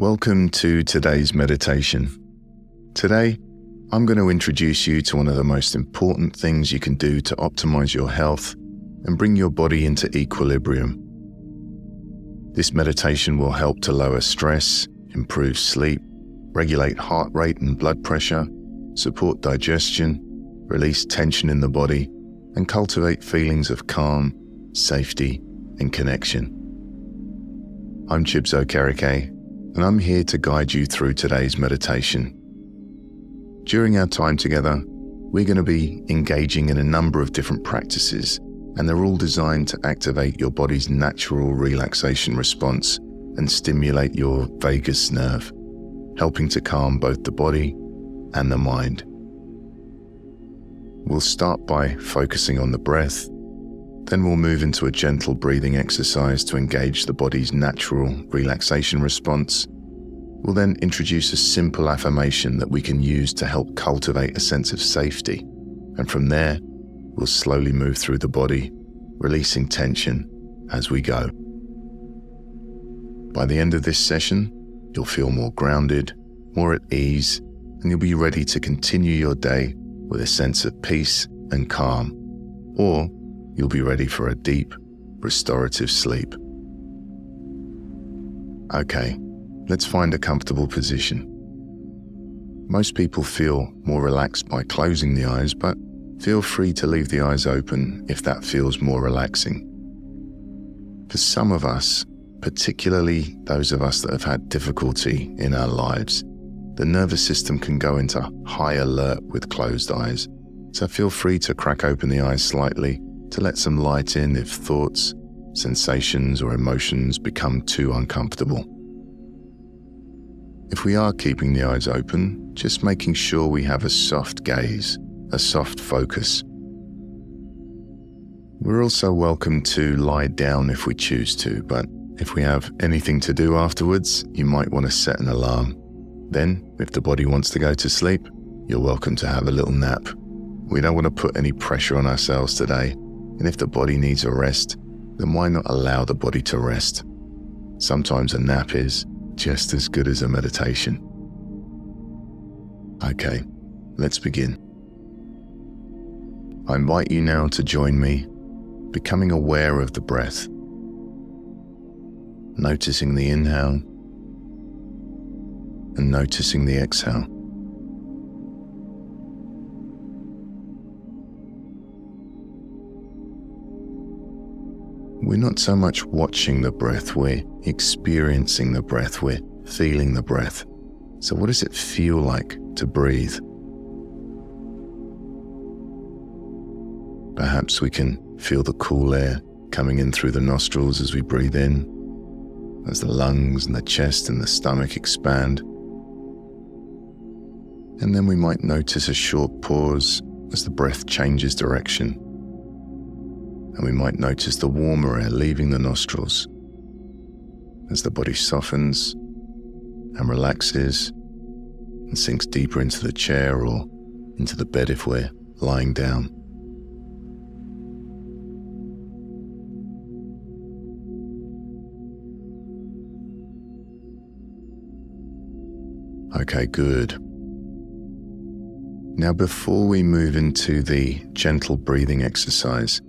Welcome to today's meditation. Today, I'm going to introduce you to one of the most important things you can do to optimize your health and bring your body into equilibrium. This meditation will help to lower stress, improve sleep, regulate heart rate and blood pressure, support digestion, release tension in the body, and cultivate feelings of calm, safety, and connection. I'm Chibs Okereke, and I'm here to guide you through today's meditation. During our time together, we're going to be engaging in a number of different practices, and they're all designed to activate your body's natural relaxation response and stimulate your vagus nerve, helping to calm both the body and the mind. We'll start by focusing on the breath, then we'll move into a gentle breathing exercise to engage the body's natural relaxation response. We'll then introduce a simple affirmation that we can use to help cultivate a sense of safety. And from there, we'll slowly move through the body, releasing tension as we go. By the end of this session, you'll feel more grounded, more at ease, and you'll be ready to continue your day with a sense of peace and calm. Or you'll be ready for a deep, restorative sleep. Okay, let's find a comfortable position. Most people feel more relaxed by closing the eyes, but feel free to leave the eyes open if that feels more relaxing. For some of us, particularly those of us that have had difficulty in our lives, the nervous system can go into high alert with closed eyes. So feel free to crack open the eyes slightly to let some light in if thoughts, sensations, or emotions become too uncomfortable. If we are keeping the eyes open, just making sure we have a soft gaze, a soft focus. We're also welcome to lie down if we choose to, but if we have anything to do afterwards, you might want to set an alarm. Then, if the body wants to go to sleep, you're welcome to have a little nap. We don't want to put any pressure on ourselves today. And if the body needs a rest, then why not allow the body to rest? Sometimes a nap is just as good as a meditation. Okay, let's begin. I invite you now to join me, becoming aware of the breath. Noticing the inhale and noticing the exhale. We're not so much watching the breath, we're experiencing the breath, we're feeling the breath. So what does it feel like to breathe? Perhaps we can feel the cool air coming in through the nostrils as we breathe in, as the lungs and the chest and the stomach expand. And then we might notice a short pause as the breath changes direction. And we might notice the warmer air leaving the nostrils as the body softens and relaxes and sinks deeper into the chair or into the bed if we're lying down. Okay, good. Now, before we move into the gentle breathing exercise,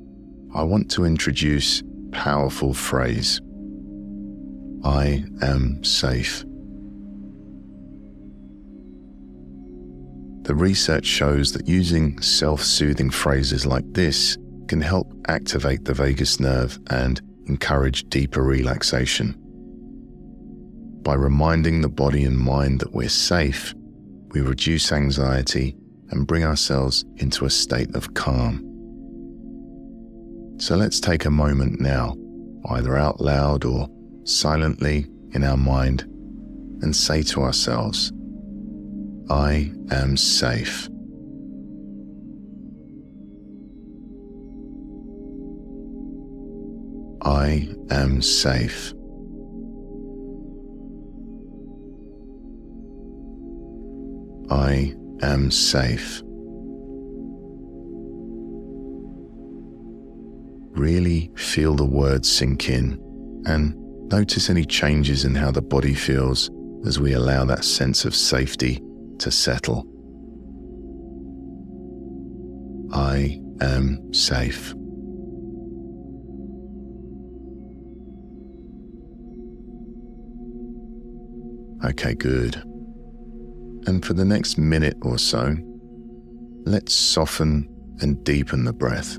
I want to introduce a powerful phrase. I am safe. The research shows that using self-soothing phrases like this can help activate the vagus nerve and encourage deeper relaxation. By reminding the body and mind that we're safe, we reduce anxiety and bring ourselves into a state of calm. So let's take a moment now, either out loud or silently in our mind, and say to ourselves, I am safe. I am safe. I am safe. Really feel the words sink in and notice any changes in how the body feels as we allow that sense of safety to settle. I am safe. Okay, good. And for the next minute or so, let's soften and deepen the breath.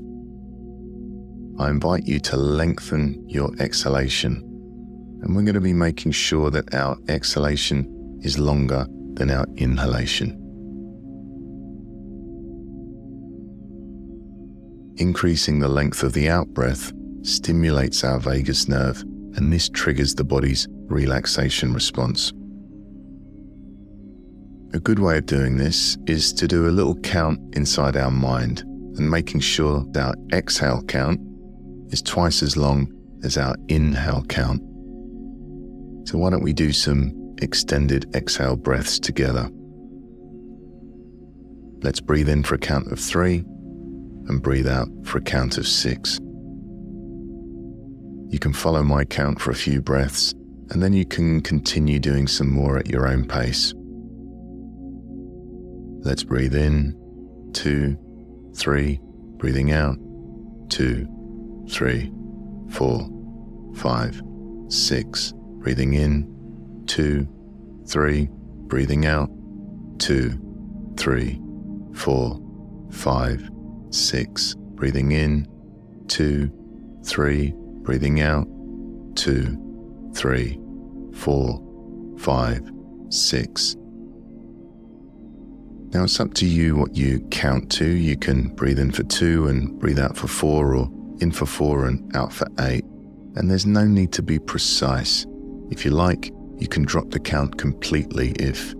I invite you to lengthen your exhalation, and we're going to be making sure that our exhalation is longer than our inhalation. Increasing the length of the out-breath stimulates our vagus nerve, and this triggers the body's relaxation response. A good way of doing this is to do a little count inside our mind and making sure that our exhale count is twice as long as our inhale count. So why don't we do some extended exhale breaths together? Let's breathe in for a count of 3 and breathe out for a count of 6. You can follow my count for a few breaths, and then you can continue doing some more at your own pace. Let's breathe in, 2, 3, breathing out, 2, 3, 4, 5, 6, breathing in, 2, 3, breathing out, 2, 3, 4, 5, 6, breathing in, 2, 3, breathing out, 2, 3, 4, 5, 6. Now it's up to you what you count to. You can breathe in for 2 and breathe out for 4, or in for 4 and out for 8. And there's no need to be precise. If you like, you can drop the count completely if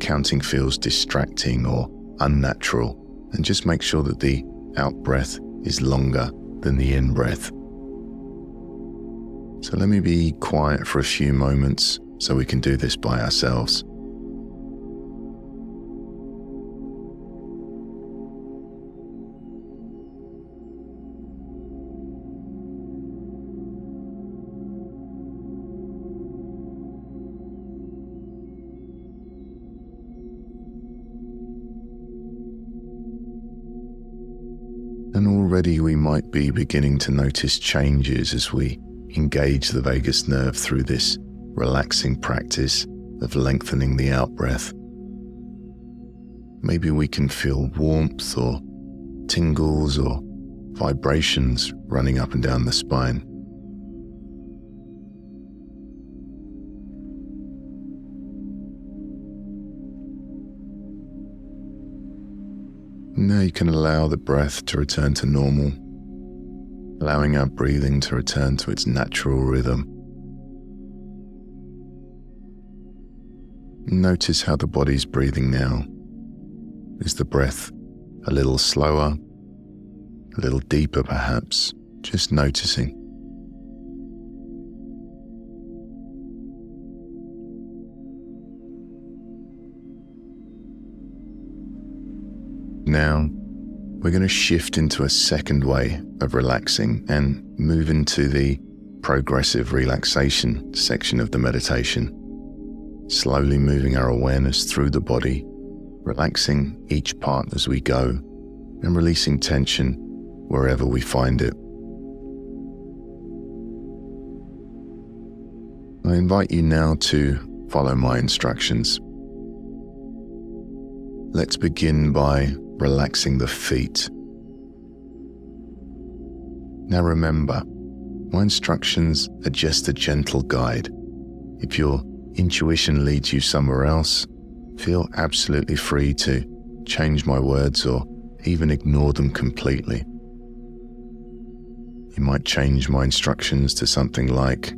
counting feels distracting or unnatural, and just make sure that the out breath is longer than the in breath. So let me be quiet for a few moments so we can do this by ourselves. And already we might be beginning to notice changes as we engage the vagus nerve through this relaxing practice of lengthening the out-breath. Maybe we can feel warmth or tingles or vibrations running up and down the spine. Now you can allow the breath to return to normal, allowing our breathing to return to its natural rhythm. Notice how the body's breathing now. Is the breath a little slower, a little deeper perhaps? Just noticing. Now, we're going to shift into a second way of relaxing and move into the progressive relaxation section of the meditation, slowly moving our awareness through the body, relaxing each part as we go, and releasing tension wherever we find it. I invite you now to follow my instructions. Let's begin by relaxing the feet. Now remember, my instructions are just a gentle guide. If your intuition leads you somewhere else, feel absolutely free to change my words or even ignore them completely. You might change my instructions to something like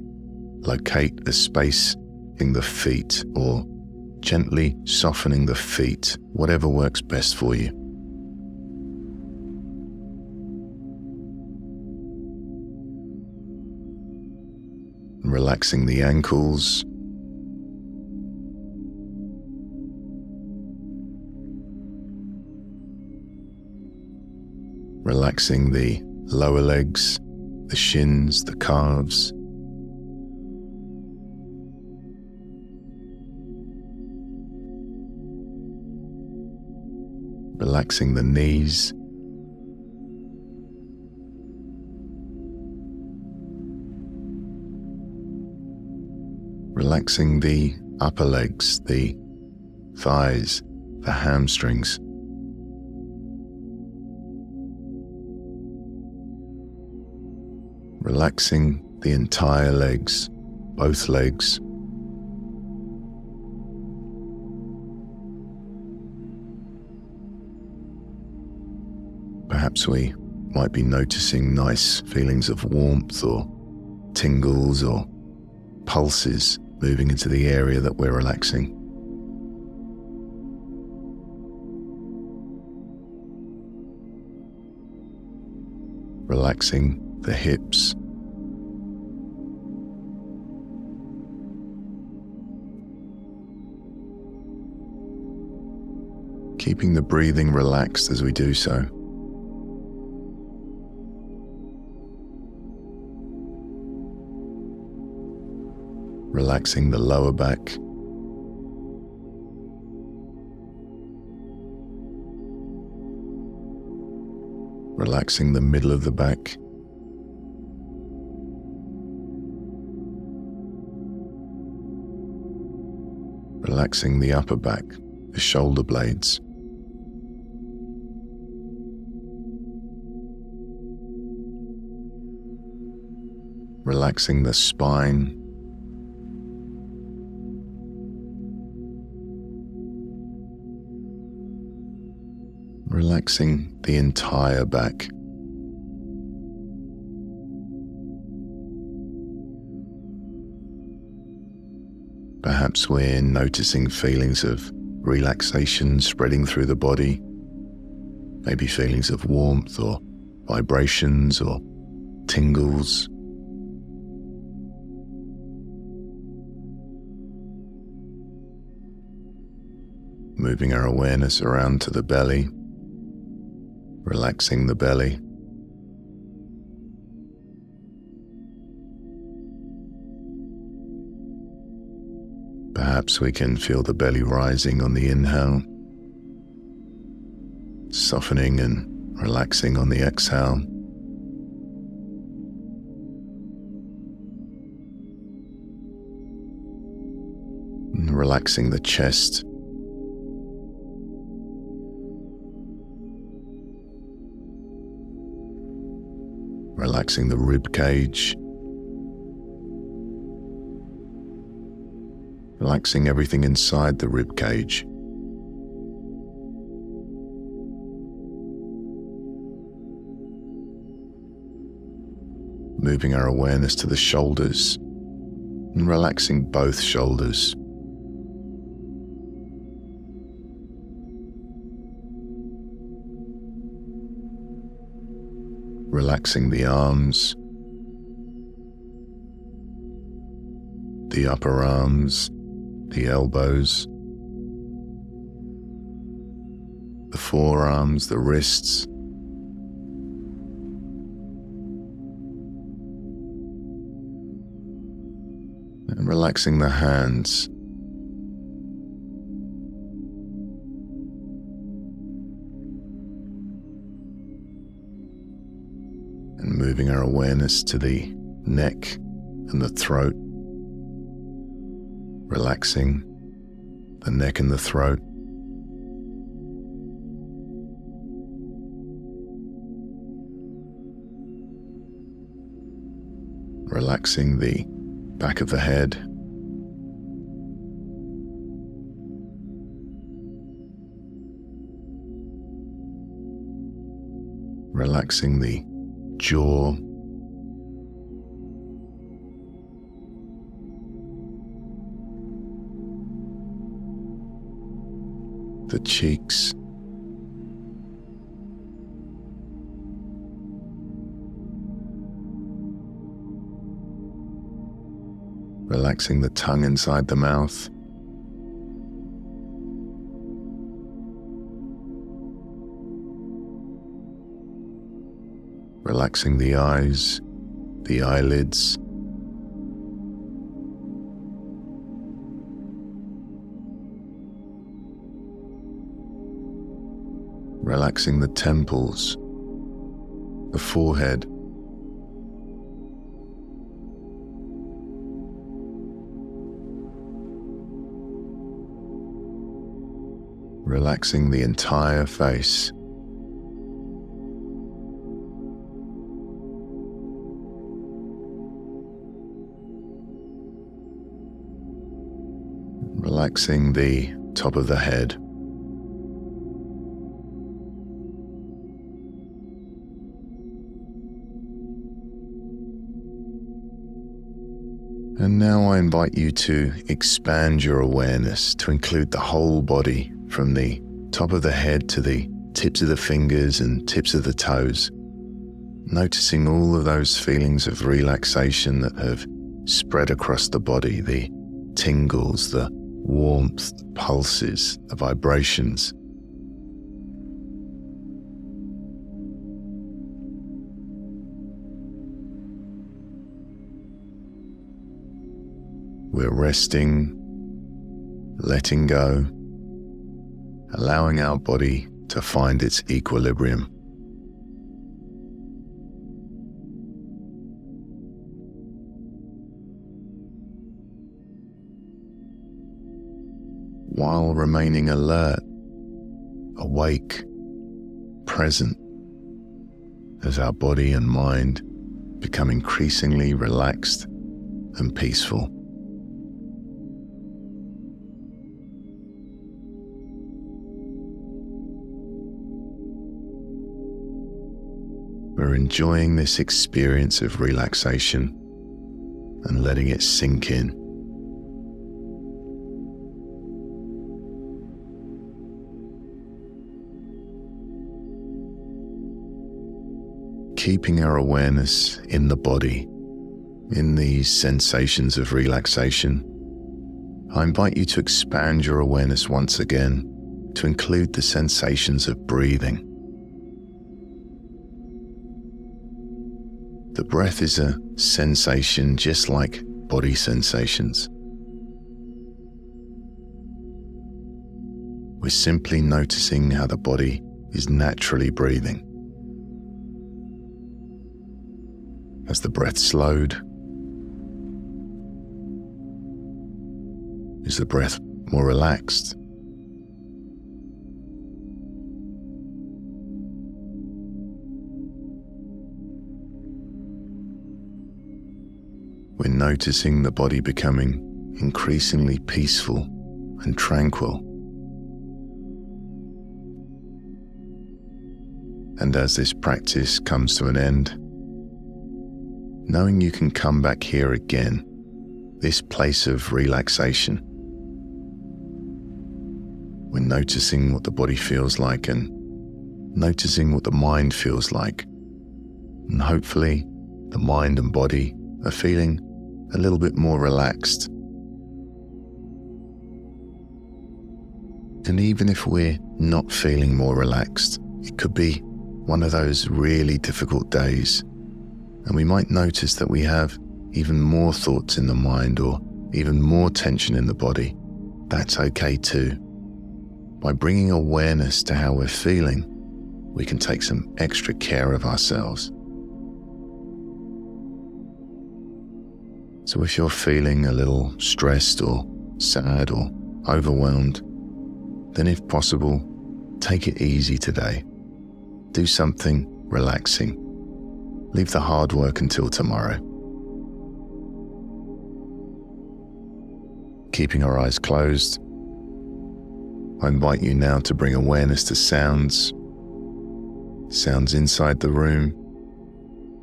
locate the space in the feet or gently softening the feet, whatever works best for you. Relaxing the ankles, relaxing the lower legs, the shins, the calves, relaxing the knees, relaxing the upper legs, the thighs, the hamstrings. Relaxing the entire legs, both legs. Perhaps we might be noticing nice feelings of warmth or tingles or pulses moving into the area that we're relaxing. Relaxing the hips, keeping the breathing relaxed as we do so. Relaxing the lower back, relaxing the middle of the back, relaxing the upper back, the shoulder blades, relaxing the spine, relaxing the entire back. Perhaps we're noticing feelings of relaxation spreading through the body, maybe feelings of warmth or vibrations or tingles. Moving our awareness around to the belly, relaxing the belly. Perhaps we can feel the belly rising on the inhale, softening and relaxing on the exhale. And relaxing the chest. Relaxing the rib cage. Relaxing everything inside the rib cage. Moving our awareness to the shoulders and relaxing both shoulders. Relaxing the arms, the upper arms, the elbows, the forearms, the wrists, and relaxing the hands. And moving our awareness to the neck and the throat, relaxing the neck and the throat. Relaxing the back of the head. Relaxing the jaw. The cheeks. Relaxing the tongue inside the mouth. Relaxing the eyes, the eyelids. relaxing the temples, the forehead, relaxing the entire face. Relaxing the top of the head. And now I invite you to expand your awareness to include the whole body, from the top of the head to the tips of the fingers and tips of the toes, noticing all of those feelings of relaxation that have spread across the body, the tingles, the warmth, the pulses, the vibrations. We're resting, letting go, allowing our body to find its equilibrium. While remaining alert, awake, present, as our body and mind become increasingly relaxed and peaceful. We're enjoying this experience of relaxation and letting it sink in. Keeping our awareness in the body, in these sensations of relaxation, I invite you to expand your awareness once again to include the sensations of breathing. The breath is a sensation just like body sensations. We're simply noticing how the body is naturally breathing. As the breath slowed, is the breath more relaxed? We're noticing the body becoming increasingly peaceful and tranquil. And as this practice comes to an end, knowing you can come back here again, this place of relaxation. We're noticing what the body feels like and noticing what the mind feels like. And hopefully the mind and body are feeling a little bit more relaxed. And even if we're not feeling more relaxed, it could be one of those really difficult days, and we might notice that we have even more thoughts in the mind or even more tension in the body. That's okay too. By bringing awareness to how we're feeling, we can take some extra care of ourselves. So if you're feeling a little stressed or sad or overwhelmed, then if possible, take it easy today. Do something relaxing. Leave the hard work until tomorrow. Keeping our eyes closed, I invite you now to bring awareness to sounds. Sounds inside the room,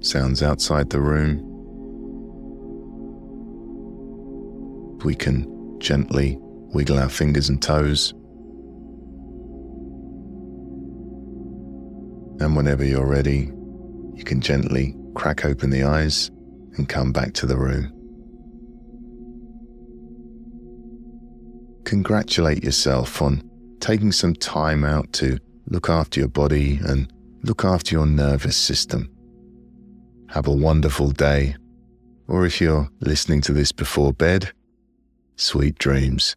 sounds outside the room. We can gently wiggle our fingers and toes. And whenever you're ready, you can gently crack open the eyes and come back to the room. Congratulate yourself on taking some time out to look after your body and look after your nervous system. Have a wonderful day, or if you're listening to this before bed, sweet dreams.